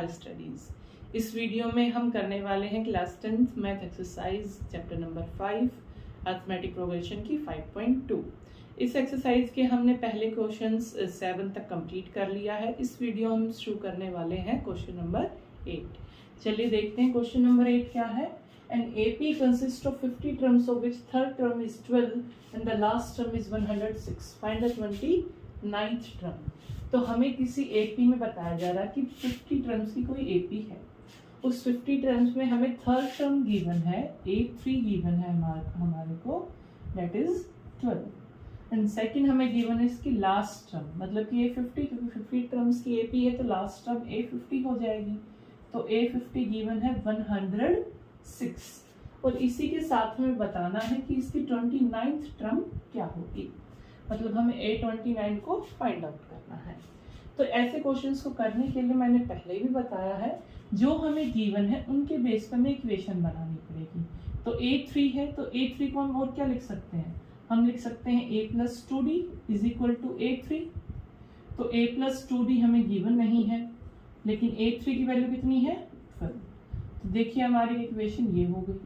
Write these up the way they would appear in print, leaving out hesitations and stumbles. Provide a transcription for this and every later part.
Are studies. इस video में हम करने वाले हैं class 10th math exercise chapter number 5 arithmetic progression की 5.2। इस एक्सरसाइज के हमने पहले क्वेश्चंस 7 तक कंप्लीट कर लिया है। इस वीडियो हम शुरू करने वाले हैं क्वेश्चन नंबर 8। चलिए देखते हैं क्वेश्चन नंबर 8 क्या है। An AP consists of 50 terms of which third term is 12 and the last term is 106. Find the 29th term। तो हमें किसी AP में बताया जा रहा है कि 50 टर्म्स की कोई AP है। उस 50 टर्म्स में हमें थर्ड टर्म गिवन है, A3 गिवन है हमारे को, दैट इज 12 एंड सेकंड हमें गिवन है इसकी लास्ट टर्म, मतलब कि A50, क्योंकि 50 टर्म्स की AP है तो लास्ट टर्म A50 हो जाएगी। तो A50 गिवन है 106 और इसी के साथ में बताना है कि इसकी 29th टर्म क्या होगी, मतलब हमें A29 को फाइंड आउट करना है। तो ऐसे क्वेश्चंस को करने के लिए मैंने पहले भी बताया है, जो हमें गिवन है उनके बेस पर हमें इक्वेशन बनानी पड़ेगी। तो A3 है तो A3 को हम और क्या लिख सकते हैं, हम लिख सकते हैं A + 2D is equal to A3। तो A + 2D हमें गिवन नहीं है, लेकिन A3 की वैल्यू कितनी है 12। तो देखिए हमारी इक्वेशन ये हो गई।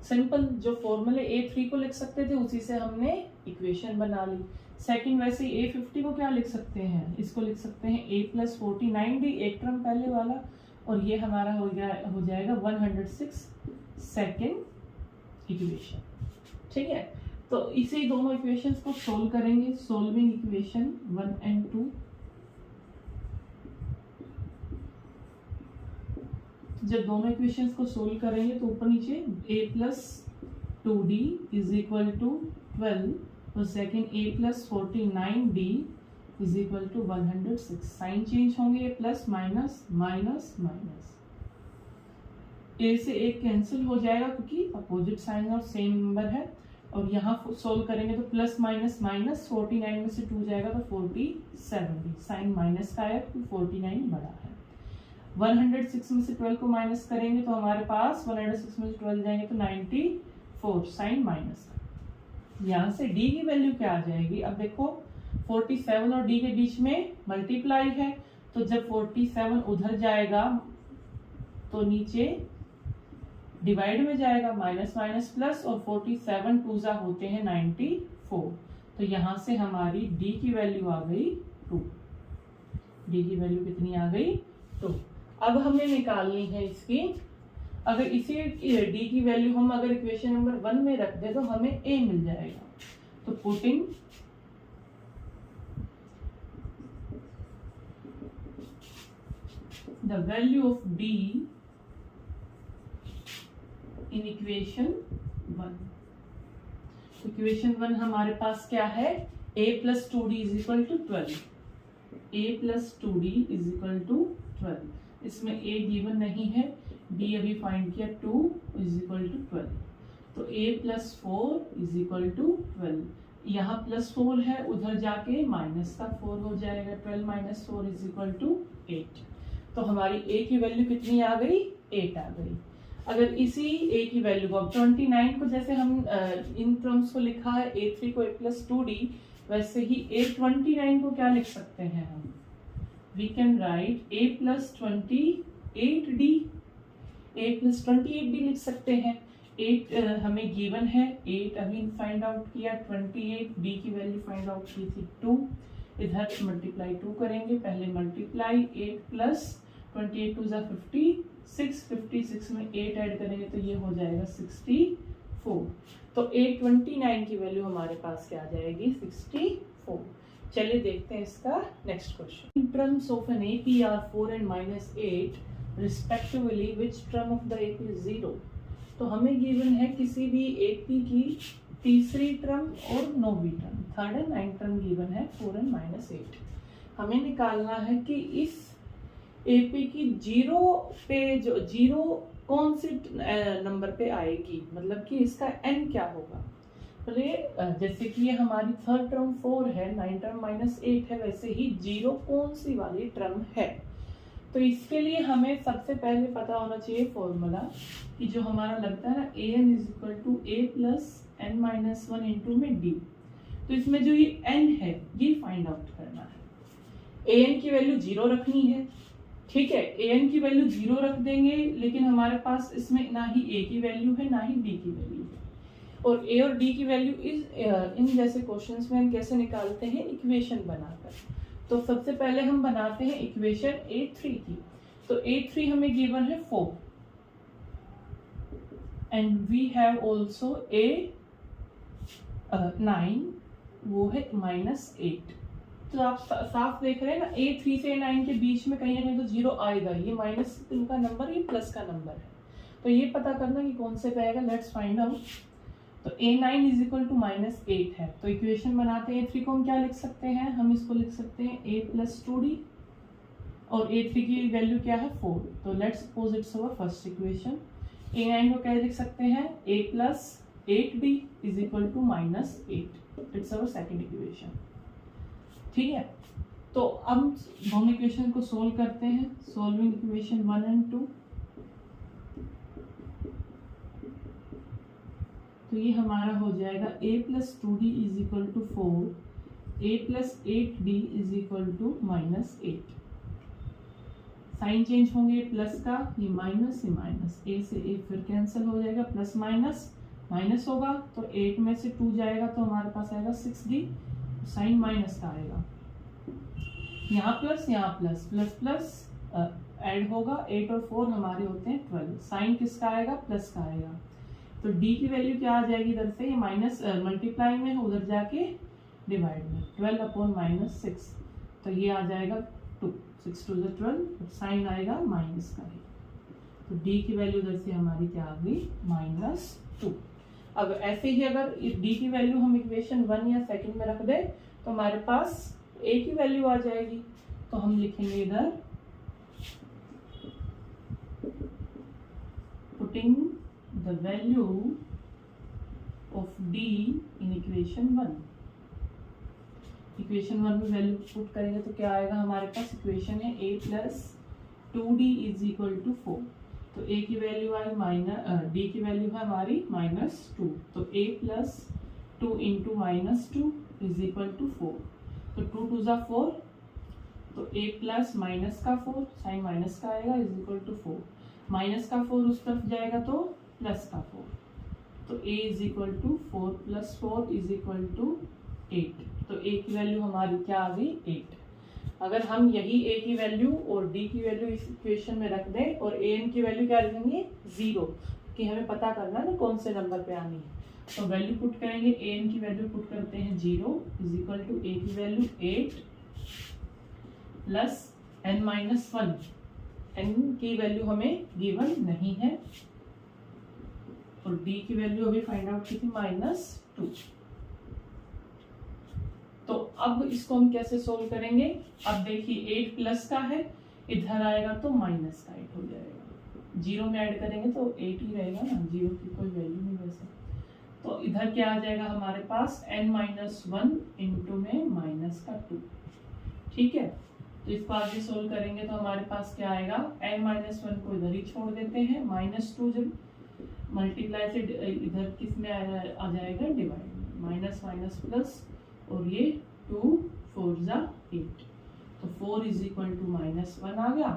सिंपल जो फॉर्मूले A3 को लिख सकते थे उसी से हमने इक्वेशन बना ली। सेकंड वैसे A50 को क्या लिख सकते हैं, इसको लिख सकते हैं A + 49D, एक टर्म पहले वाला, और ये हमारा हो जाएगा 106 सेकंड इक्वेशन। ठीक है, तो इसी दोनों इक्वेशंस को सोल्व करेंगे। Solving equation 1 and 2। जब दोनों इक्वेशंस को सोल्व करेंगे तो ऊपर नीचे A + 2D is equal to 12 और second A + 49D is equal to 106। Sign change होंगे, plus minus minus minus, A से एक कैंसिल हो जाएगा क्योंकि अपोजिट साइन और सेम नंबर है। और यहाँ सोल्व करेंगे तो प्लस माइनस माइनस, 49 में से 2 जाएगा तो 47, साइन माइनस का है तो 49 बड़ा है। 106 में से 12 को माइनस करेंगे तो हमारे पास 106 में से 12 जाएंगे तो 94, साइन माइनस का। यहाँ से D की वैल्यू क्या आ जाएगी, अब देखो 47 और D के बीच में मल्टीप्लाई है, तो जब 47 उधर जाएगा तो नीचे डिवाइड में जाएगा, माइनस माइनस प्लस, और 47 टूजा होते हैं 94। तो यहाँ से हमारी D की वैल्यू आ गई 2। D की वैल्यू कितनी आ गई 2। अब हमें निकालनी है इसकी, अगर इसी D की वैल्यू हम अगर इक्वेशन नंबर 1 में रख दे तो हमें A मिल जाएगा। तो putting the value of D in equation 1। Equation 1 हमारे पास क्या है, A + 2D is equal to 12। A + 2D is equal to 12। इसमें A गिवन नहीं है, D अभी फाइंड किया, 2 इज इक्वल टू 12। तो A + 4 इज इक्वल टू 12। यहाँ +4 है, उधर जाके माइनस का 4 हो जाएगा, 12 - 4 इज इक्वल टू 8। तो हमारी A की वैल्यू कितनी आ गई, 8 आ गई। अगर इसी A की वैल्यू को 29 को जैसे हम इन टर्म्स को लिखा है A3 को A + 2D, वैसे ही A29 को क्या लिख सकते हैं हम, we can write A + 28D, A + 28D लिख सकते हैं। 8 हमें गिवन है, 8 अभी फाइंड आउट किया, 28 D की वैल्यू फाइंड आउट की थी 2, इधर मल्टीप्लाई 2 करेंगे, पहले मल्टीप्लाई 8 + 28 2 = 56, 56 में 8 ऐड करेंगे तो ये हो जाएगा 64। तो A29 की वैल्यू हमारे पास क्या आ जाएगी, 64। चलिए देखते हैं इसका next question. In terms of an AP are 4 and -8 respectively, which term of the AP is 0। तो हमें गिवन है किसी भी AP की तीसरी टर्म और नौवीं term, third and ninth term given है 4 and -8। हमें निकालना है कि इस AP की 0 पे जो 0 कौन से नंबर पे आएगी, मतलब कि इसका n क्या होगा। जैसे कि ये हमारी थर्ड टर्म 4 है, नाइन टर्म -8 है, वैसे ही 0 कौन सी वाली टर्म है। तो इसके लिए हमें सबसे पहले पता होना चाहिए फॉर्मूला, कि जो हमारा लगता है ना an = A + n - 1 * में D। तो इसमें जो ये n है ये फाइंड आउट करना है। an की वैल्यू 0 रखनी है, ठीक है, ए एन की वैल्यू 0 रख देंगे, लेकिन हमारे पास इसमें ना ही ए की वैल्यू है ना ही डी की वैल्यू है। और ए और डी की वैल्यू इन जैसे क्वेश्चंस में हम कैसे निकालते हैं, इक्वेशन बनाकर। तो सबसे पहले हम बनाते हैं इक्वेशन A3 की। तो A3 हमें गिवन है 4 and we have also A9, वो है -8। तो आप साफ देख रहे हैं ना, A3 से A9 के बीच में कहीं ना कहीं तो 0 आएगा। ये माइनस का नंबर, ये प्लस का नंबर है। तो ये पता करना कि कौन से पे आएगा। Let's find out. तो A9 इज इक्वल टू -8 है। तो इक्वेशन बनाते हैं A3 को हम क्या लिख सकते हैं, हम इसको लिख सकते हैं A + 2D और A3 की वैल्यू क्या है 4। तो let's suppose it's our first equation. A9 को क्या लिख सकते हैं, A + 8D is equal to -8। It's our second equation. ठीक है, तो अब दोनों इक्वेशन को सोल्व करते हैं। सोल्विंग इक्वेशन 1 और 2। तो ये हमारा हो जाएगा A + 2D is equal to 4, A + 8D is equal to -8। Sign change होंगे प्लस का, ये माइनस, ये माइनस, A से A फिर कैंसिल हो जाएगा, प्लस माइनस माइनस होगा तो 8 में से 2 जाएगा तो हमारे पास आएगा 6D। साइन माइनस का आएगा, यहाँ प्लस यहाँ प्लस, प्लस प्लस ऐड होगा। 8 और 4 हमारे होते हैं 12। साइन किसका आएगा, प्लस का आएगा। तो डी की वैल्यू क्या आ जाएगी इधर से, ये माइनस मल्टीप्लाई में है, उधर जाके डिवाइड में, 12 / -6। तो ये आ जाएगा 2, 6 × 2 = 12। साइन आएगा माइनस का ही। तो डी की वैल्यू इधर से हमारी क्या आ गई, -2। अब ऐसे ही अगर डी की वैल्यू हम इक्वेशन 1 या सेकंड में रख दें तो हमारे पास ए की वैल्यू आ जाएगी। तो हम लिखेंगे इधर putting the value of D in equation 1। Equation 1 में वैल्यू पुट करेंगे तो क्या आएगा, हमारे पास इक्वेशन है A + 2D is equal to 4। तो A की वैल्यू आई D की वैल्यू है हमारी -2। तो A + 2 × -2 इज इक्वल टू 4। तो 2 × 2 = 4। तो A + -4, साइन माइनस का आएगा, इज इक्वल टू 4। माइनस का 4 उस तरफ जाएगा तो प्लस का 4। तो A is equal to 4 + 4 is equal to 8। तो A की वैल्यू हमारी क्या आ गई, 8। अगर हम यही A की वैल्यू और D की वैल्यू इस इक्वेशन में रख दें और AN की वैल्यू क्या रखेंगे, 0, कि हमें पता करना है कौन से नंबर पे आनी है। तो वैल्यू पुट करेंगे, AN की वैल्यू पुट करते हैं 0 इज इक्वल टू A की वैल्यू 8 + n-1। n की वैल्यू हमें गिवन नहीं है और D की वैल्यू अभी फाइंड आउट की थी -2। तो अब इसको हम कैसे सोल्व करेंगे। अब देखिए 8 प्लस का है, इधर आएगा तो माइनस का 8 हो जाएगा। 0 में ऐड करेंगे तो 8 ही रहेगा ना, 0 की कोई वैल्यू नहीं वैसे। तो इधर क्या आ जाएगा हमारे पास n-1 इंटू में -2। ठीक है, तो इसको आगे सोल्व करेंगे तो हमारे पास क्या आएगा, n-1 को इधर ही छोड़ देते हैं, -2 जब मल्टीप्लाई से इधर किस में आ जाएगा, डिवाइड में, माइनस माइनस प्लस, और ये 2 4 = 8। तो 4 इज इक्वल टू -1 आ गया।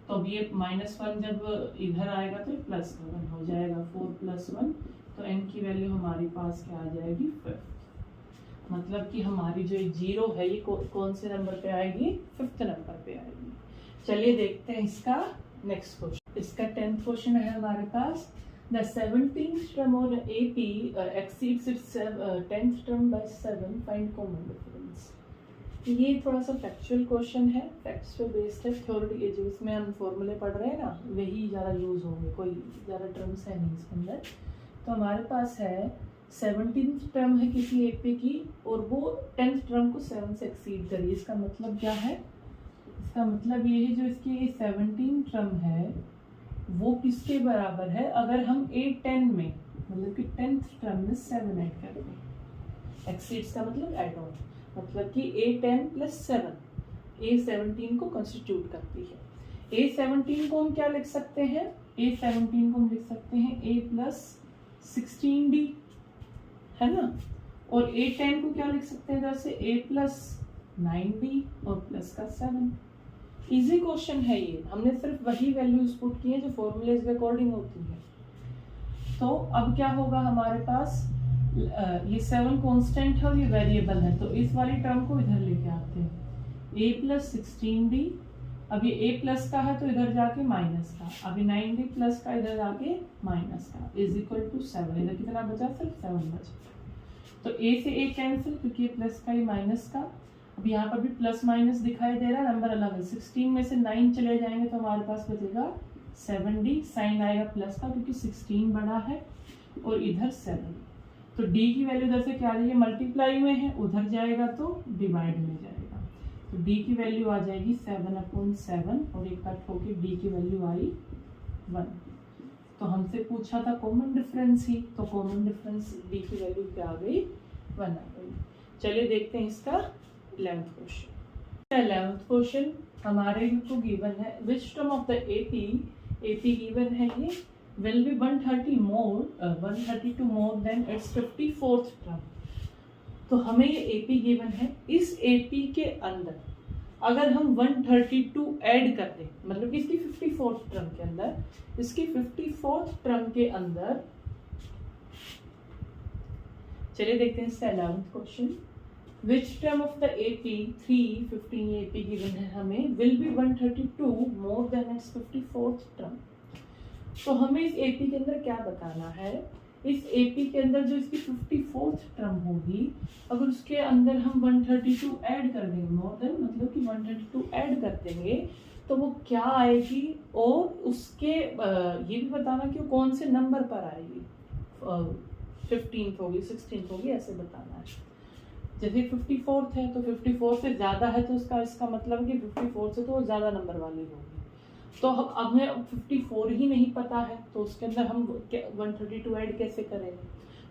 तो अब ये -1 जब इधर आएगा तो प्लस का 1 हो जाएगा, 4 + 1। तो n की वैल्यू हमारे पास क्या आ जाएगी, 5। मतलब कि हमारी जो 0 है ये कौन से नंबर पे आएगी, 5th नंबर पे आएगी। चलिए देखते हैं इसका नेक्स्ट क्वेश्चन। इसका 10th क्वेश्चन है हमारे पास। The 17th term on AP exceeds its 10th term by 7. Find common difference. ये थोड़ा सा फैक्चुअल क्वेश्चन है, फैक्ट्स पे बेस्ड है। थ्योरी जो इसमें हम फॉर्मूले पढ़ रहे हैं ना, वही ज़्यादा यूज होंगे, कोई ज़्यादा टर्म्स है नहीं इसके अंदर। तो हमारे पास है 17th टर्म है किसी AP की और वो 10th टर्म को 7 से एक्सीड करिए। इसका मतलब क्या है, इसका मतलब ये है जो इसकी 17 टर्म है वो किसके बराबर है, अगर हम A10 में मतलब कि 10th टर्म में 7 ऐड कर दें। एक्सीड्स का मतलब ऐड ऑन, मतलब कि A10 + 7 A17 को कंस्टिट्यूट करती है। A17 को हम क्या लिख सकते हैं, A17 को हम लिख सकते हैं A + 16D, है ना। और A10 को क्या लिख सकते हैं इधर से, A + 9D और प्लस का 7। इजी क्वेश्चन है ये, हमने सिर्फ वही वैल्यूज पुट की हैं जो फॉर्मूलेज के अकॉर्डिंग होती है। तो अब क्या होगा हमारे पास, ये 7 कांस्टेंट है और ये वेरिएबल है, तो इस वाली टर्म को इधर लेके आते हैं, a प्लस 16d, अब ये a प्लस का है तो इधर जाके माइनस का, अभी 9d प्लस का इधर जाके माइनस का, इज इक्वल टू 7। इधर कितना बचा, सिर्फ 7 बचा। तो a से a कैंसिल, क्योंकि ये प्लस का, ये माइनस का। अब यहाँ पर भी प्लस माइनस दिखाई दे रहा है, नंबर अलग है। 16 में से 9 चले जाएंगे तो हमारे पास बचेगा 7d, साइन आएगा प्लस का क्योंकि 16 बड़ा है और इधर 7। तो d की वैल्यू इधर से क्या आ जाएगी, मल्टीप्लाई में है, उधर जाएगा तो डिवाइड में जाएगा। तो d की वैल्यू आ जाएगी 7/7 और एक कट होके d की वैल्यू आई 1। तो हमसे पूछा था कॉमन डिफरेंस ही, तो कॉमन डिफरेंस d की वैल्यू क्या आ गई, 1 आ गई। चलिए देखते हैं इसका 11th क्वेश्चन। 11th क्वेश्चन हमारे को गिवन है, which term of the AP given है, ये will be 132 more than its 54th term। तो हमें ये AP गिवन है, इस AP के अंदर अगर हम 132 ऐड कर दें, मतलब कि इसकी 54th टर्म के अंदर, इसकी 54th टर्म के अंदर, चलिए देखते हैं इसका 11th question. Which term of the AP 315 AP given है हमें, will be 132 more than its 54th term। तो हमें इस AP के अंदर क्या बताना है, इस AP के अंदर जो इसकी 54th टर्म होगी, अगर उसके अंदर हम 132 ऐड कर देंगे, मोर देन मतलब कि 132 ऐड कर देंगे, तो वो क्या आएगी, और उसके ये भी बताना कि वो कौन से नंबर पर आएगी, 15th होगी, 16th होगी, ऐसे बताना है। जैसे 54th है तो 54 से ज़्यादा है तो इसका मतलब कि 54 से तो वो ज़्यादा नंबर वाली होगी। तो अब हमें 54 ही नहीं पता है, तो उसके अंदर हम 132 ऐड कैसे करेंगे,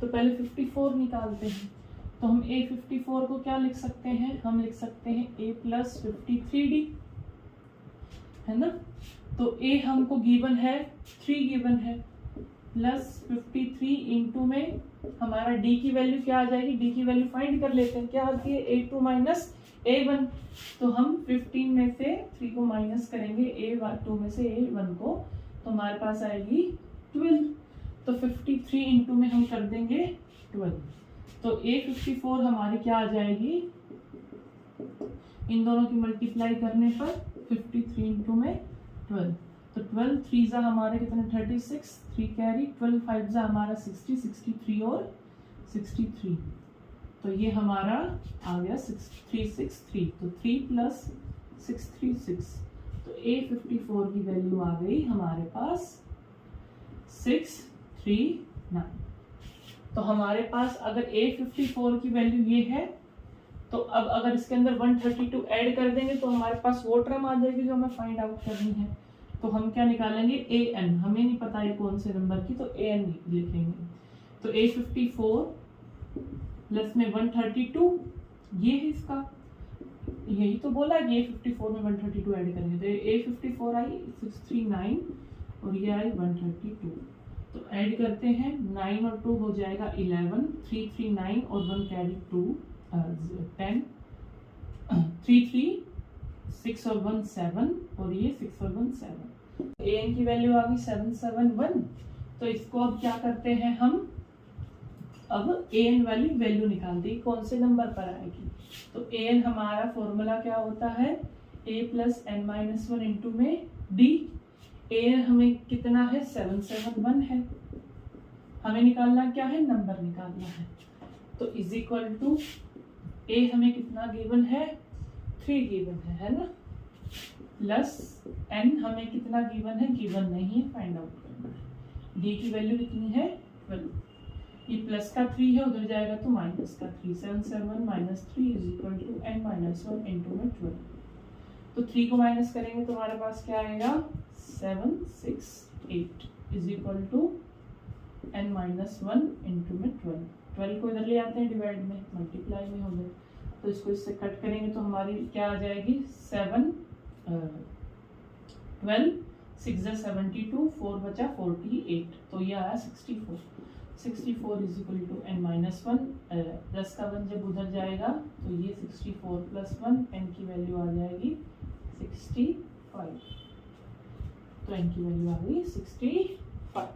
तो पहले 54 निकालते हैं। तो हम A54 को क्या लिख सकते हैं, हम लिख सकते हैं A प्लस 53D, है ना। तो A हमको गिवन है 3 गिवन है, प्लस 53 इंटू में हमारा D की वैल्यू क्या आ जाएगी, D की वैल्यू फाइंड कर लेते हैं, क्या आती है A2 माइनस A1। तो हम 15 में से 3 को माइनस करेंगे, A2 में से A1 को, तो हमारे पास आएगी 12। तो 53 इंटू में हम कर देंगे 12, तो A54 हमारी क्या आ जाएगी, इन दोनों की मल्टीप्लाई करने पर 53 इंटू में 12, तो 12 3 जा हमारे कितने 36, 3 कैरी, 12 5 जा हमारा 60, 63 और 63, तो ये हमारा आ गया 363। तो 3 प्लस 636, तो A54 की वैल्यू आ गई हमारे पास 639। तो हमारे पास अगर A54 की वैल्यू ये है, तो अब अगर इसके अंदर 132 ऐड कर देंगे तो हमारे पास वो टर्म आ जाएगी जो हमें फाइंड आउट करनी है। तो हम क्या निकालेंगे, AN, हमें नहीं पता है कौन से नंबर की, तो AN लिखेंगे। तो A54 प्लस में 132, ये है इसका, यही तो बोला है कि A54 में 132 ऐड करेंगे, तो A54 आई 639 और ये आई 132। तो ऐड करते हैं, 9 और 2 हो जाएगा 11, 3 3 9 और 1 कैरी 2 10, 3 3 6 और 1 7 और ये 6 और 1 7। AN की वैल्यू आ गई 771। तो इसको अब क्या करते हैं हम, अब AN वाली वैल्यू निकालते हैं कौन से नंबर पर आएगी। तो AN हमारा फॉर्मूला क्या होता है, A plus n minus 1 into में D। AN हमें कितना है 771 है, हमें निकालना क्या है, नंबर निकालना है। तो इज इक्वल टू A हमें कितना गिवन है 3 गिवन है ना, प्लस n हमें कितना गिवन है, गिवन नहीं है, फाइंड आउट करना है। D की वैल्यू कितनी है 12, ये प्लस का 3 है, उधर जाएगा तो माइनस का 3, 771 minus 3 is equal to n minus 1 into में 12। तो 3 को माइनस करेंगे तो हमारे पास क्या आएगा 768 is equal to n minus 1 into में 12। 12 को इधर ले आते हैं डिवाइड में, मल्टीप्लाई में हो गए, तो इसको इससे कट करेंगे तो हमारी क्या आ जाएगी 7 12 6 72, 4 बचा 48, तो ये आया 64। 64 is equal to n minus 1, 10 का 1 जब उधर जाएगा तो ये 64 प्लस 1, n की वैल्यू आ जाएगी 65। तो n की वैल्यू आ गई 65।